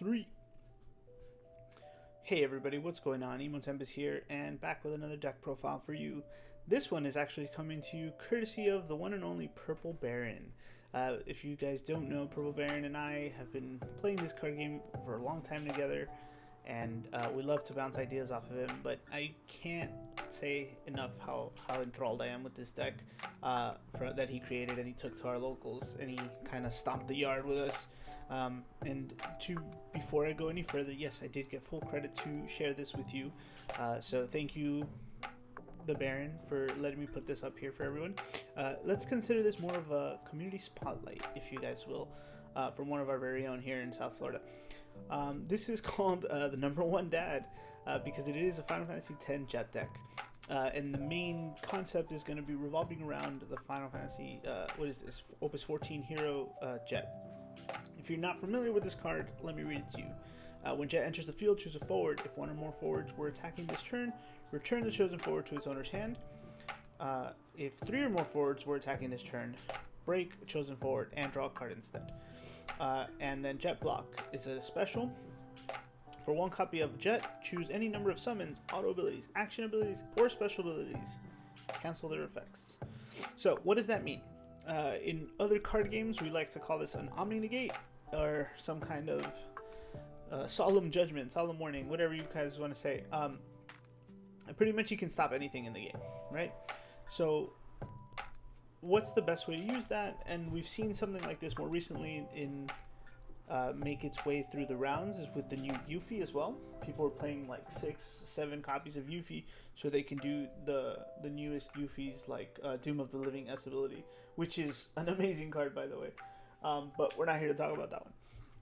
3. Hey everybody, what's going on? Tempest here, and back with another deck profile for you. This one is actually coming to you courtesy of the one and only Purple Baron. If you guys don't know, Purple Baron and I have been playing this card game for a long time together, and we love to bounce ideas off of him, but I can't say enough how enthralled I am with this deck that he created and he took to our locals, and he kind of stomped the yard with us. Before I go any further, yes, I did get full credit to share this with you, so thank you, the Baron, for letting me put this up here for everyone. Let's consider this more of a community spotlight, if you guys will, from one of our very own here in South Florida. This is called the number one dad, because it is a Final Fantasy X Jecht deck, and the main concept is going to be revolving around the Final Fantasy Opus 14 hero Jecht. If you're not familiar with this card, let me read it to you. When Jecht enters the field, choose a forward. If one or more forwards were attacking this turn, return the chosen forward to its owner's hand. If 3 or more forwards were attacking this turn, break a chosen forward and draw a card instead. And then Jecht block is a special. For 1 copy of Jecht, choose any number of summons, auto abilities, action abilities, or special abilities. Cancel their effects. So what does that mean? In other card games, we like to call this an Omni Negate, or some kind of solemn judgment, solemn warning, whatever you guys want to say. Pretty much you can stop anything in the game, right? So what's the best way to use that? And we've seen something like this more recently in make its way through the rounds, is with the new Yuffie as well. People are playing like 6-7 copies of Yuffie so they can do the newest Yuffies, like Doom of the Living S ability, which is an amazing card, by the way, but we're not here to talk about that one.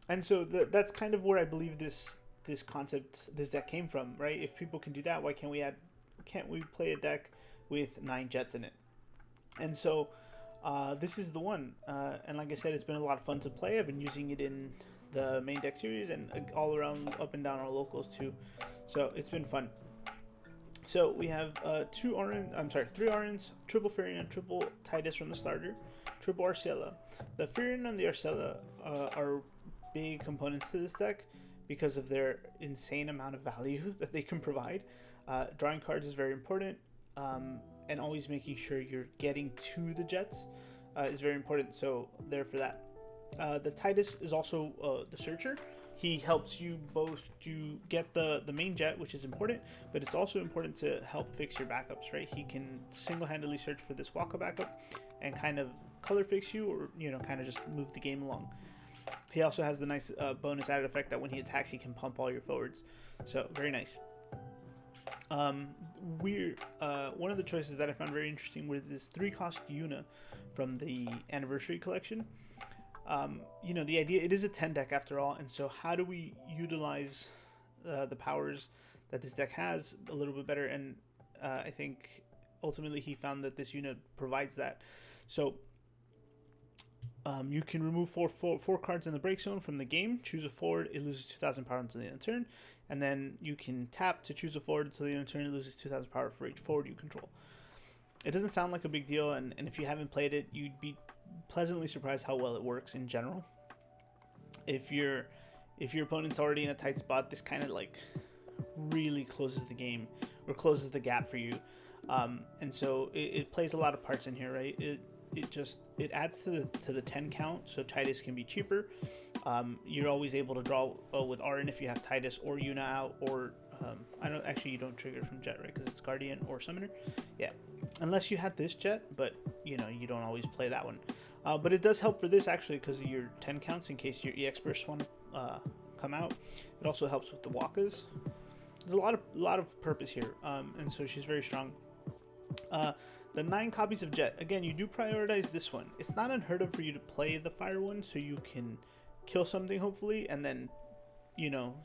And so that's kind of where I believe this concept, this deck came from, right? If people can do that, why can't we play a deck with 9 Jets in it? And so this is the one, and like I said, it's been a lot of fun to play. I've been using it in the main deck series and all around, up and down our locals too, so it's been fun. So we have 3 Arons, triple Firion, triple Titus from the starter, triple Arcella. The Firion and the Arcella are big components to this deck because of their insane amount of value that they can provide. Drawing cards is very important, and always making sure you're getting to the Jets is very important, so there for that. The Titus is also the Searcher. He helps you both to get the main Jecht, which is important, but it's also important to help fix your backups, right? He can single-handedly search for this Waka backup and kind of color fix you, or kind of just move the game along. He also has the nice bonus added effect that when he attacks, he can pump all your forwards, so very nice. One of the choices that I found very interesting were this 3-cost Yuna from the Anniversary Collection. The idea, it is a 10 deck after all, and so how do we utilize the powers that this deck has a little bit better? And I think ultimately he found that this unit provides that. So you can remove four cards in the break zone from the game, choose a forward, it loses 2,000 power until the end of the turn, and then you can tap to choose a forward until the end of the turn, it loses 2,000 power for each forward you control. It doesn't sound like a big deal, and if you haven't played it, you'd be pleasantly surprised how well it works in general. If your opponent's already in a tight spot, this kind of like really closes the game, or closes the gap for you, and so it plays a lot of parts in here, right? It adds to the 10 count, so Titus can be cheaper. You're always able to draw with Arin if you have Titus or Yuna out, or you don't trigger from Jecht, right? Because it's Guardian or Summoner. Yeah, unless you had this Jecht, but you don't always play that one. But it does help for this actually because of your 10 counts in case your EX bursts want to come out. It also helps with the Wakas. There's a lot of purpose here, and so she's very strong. The 9 copies of Jecht, again, you do prioritize this one. It's not unheard of for you to play the fire one so you can kill something hopefully, and then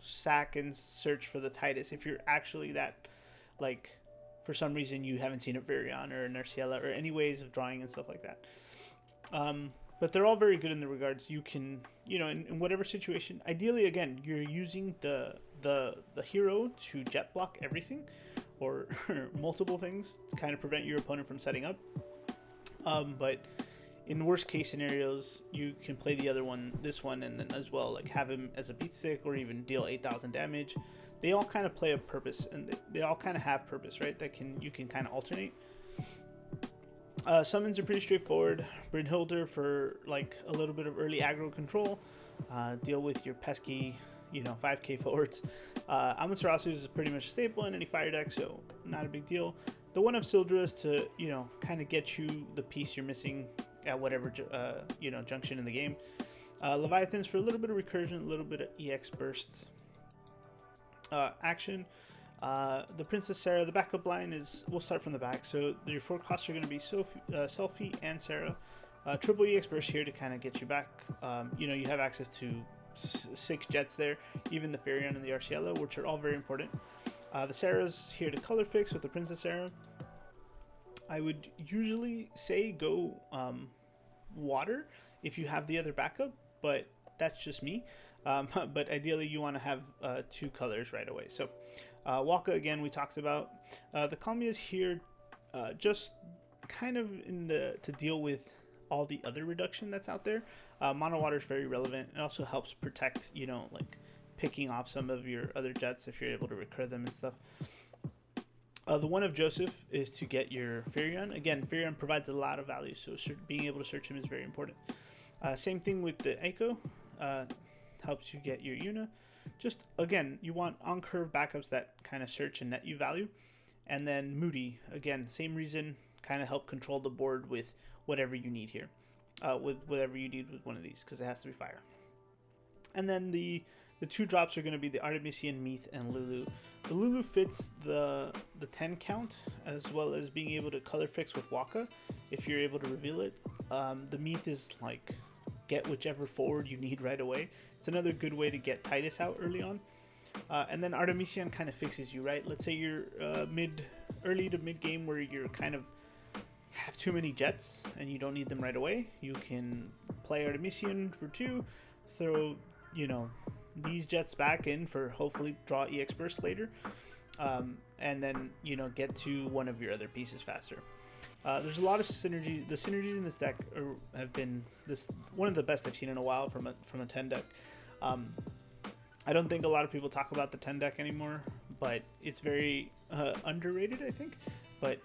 sack and search for the Titus if you're actually that, like, for some reason you haven't seen a Virion or an Arcella or any ways of drawing and stuff like that. But they're all very good in the regards. You can, in whatever situation, ideally, again, you're using the hero to Jecht block everything, or multiple things, to kind of prevent your opponent from setting up. But in worst case scenarios, you can play the other one, this one, and then as well, like have him as a beat stick or even deal 8,000 damage. They all kind of play a purpose, and they all kind of have purpose, right? That you can kind of alternate. Summons are pretty straightforward. Brynhilder for like a little bit of early aggro control. Deal with your pesky, 5k forwards. Amaterasu is pretty much a staple in any fire deck, so not a big deal. The one of Sildra is to, kind of get you the piece you're missing at whatever, junction in the game. Leviathans for a little bit of recursion, a little bit of EX burst action. The Princess Sarah, the backup line is, we'll start from the back. So your 4 costs are going to be Selfie and Sarah. Triple EX burst here to kind of get you back. You have access to 6 jets there, even the Fairy and the Arciela, which are all very important. The Sarah's here to color fix with the Princess Sarah. I would usually say go water if you have the other backup, but that's just me. But ideally you want to have 2 colors right away. So Waka, again, we talked about. The Kamiya is here just kind of to deal with all the other reduction that's out there. Mono water is very relevant. It also helps protect, like picking off some of your other jets if you're able to recur them and stuff. The one of Joseph is to get your Firion. Again, Firion provides a lot of value, so being able to search him is very important. Same thing with the Eiko. Helps you get your Yuna. Just, again, you want on-curve backups that kind of search and net you value. And then Moody, again, same reason, kind of help control the board with whatever you need here. With whatever you need with one of these, because it has to be fire. And then the 2 drops are going to be the Artemisian, Meath, and Lulu. The Lulu fits the 10 count, as well as being able to color fix with Waka, if you're able to reveal it. The Meath is like, get whichever forward you need right away. It's another good way to get Titus out early on. And then Artemisian kind of fixes you, right? Let's say you're early to mid game where you're kind of have too many jets and you don't need them right away. You can play Artemisian for 2, throw, these jets back in for hopefully draw EX burst later, and then get to one of your other pieces faster. There's a lot of synergy. The synergies in this deck have been one of the best I've seen in a while from a 10 deck. I don't think a lot of people talk about the 10 deck anymore, but it's very underrated, I think. But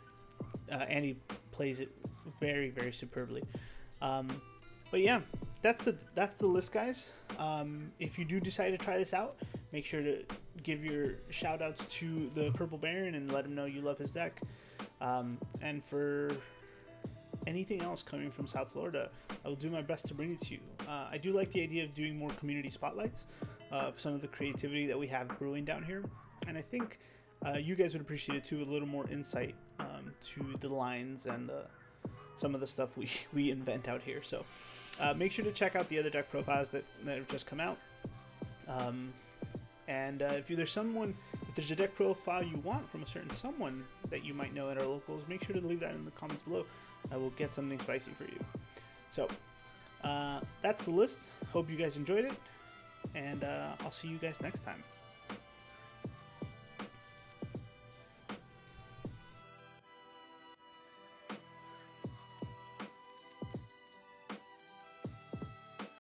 Andy plays it very, very superbly. But yeah, that's the list, guys. If you do decide to try this out, make sure to give your shout outs to the Purple Baron and let him know you love his deck. And for anything else coming from South Florida, I will do my best to bring it to you. I do like the idea of doing more community spotlights of some of the creativity that we have brewing down here, and I think you guys would appreciate it too, a little more insight to the lines and some of the stuff we invent out here. So make sure to check out the other deck profiles that have just come out. And if there's a deck profile you want from a certain someone that you might know at our locals, make sure to leave that in the comments below. I will get something spicy for you. So that's the list. Hope you guys enjoyed it, and I'll see you guys next time.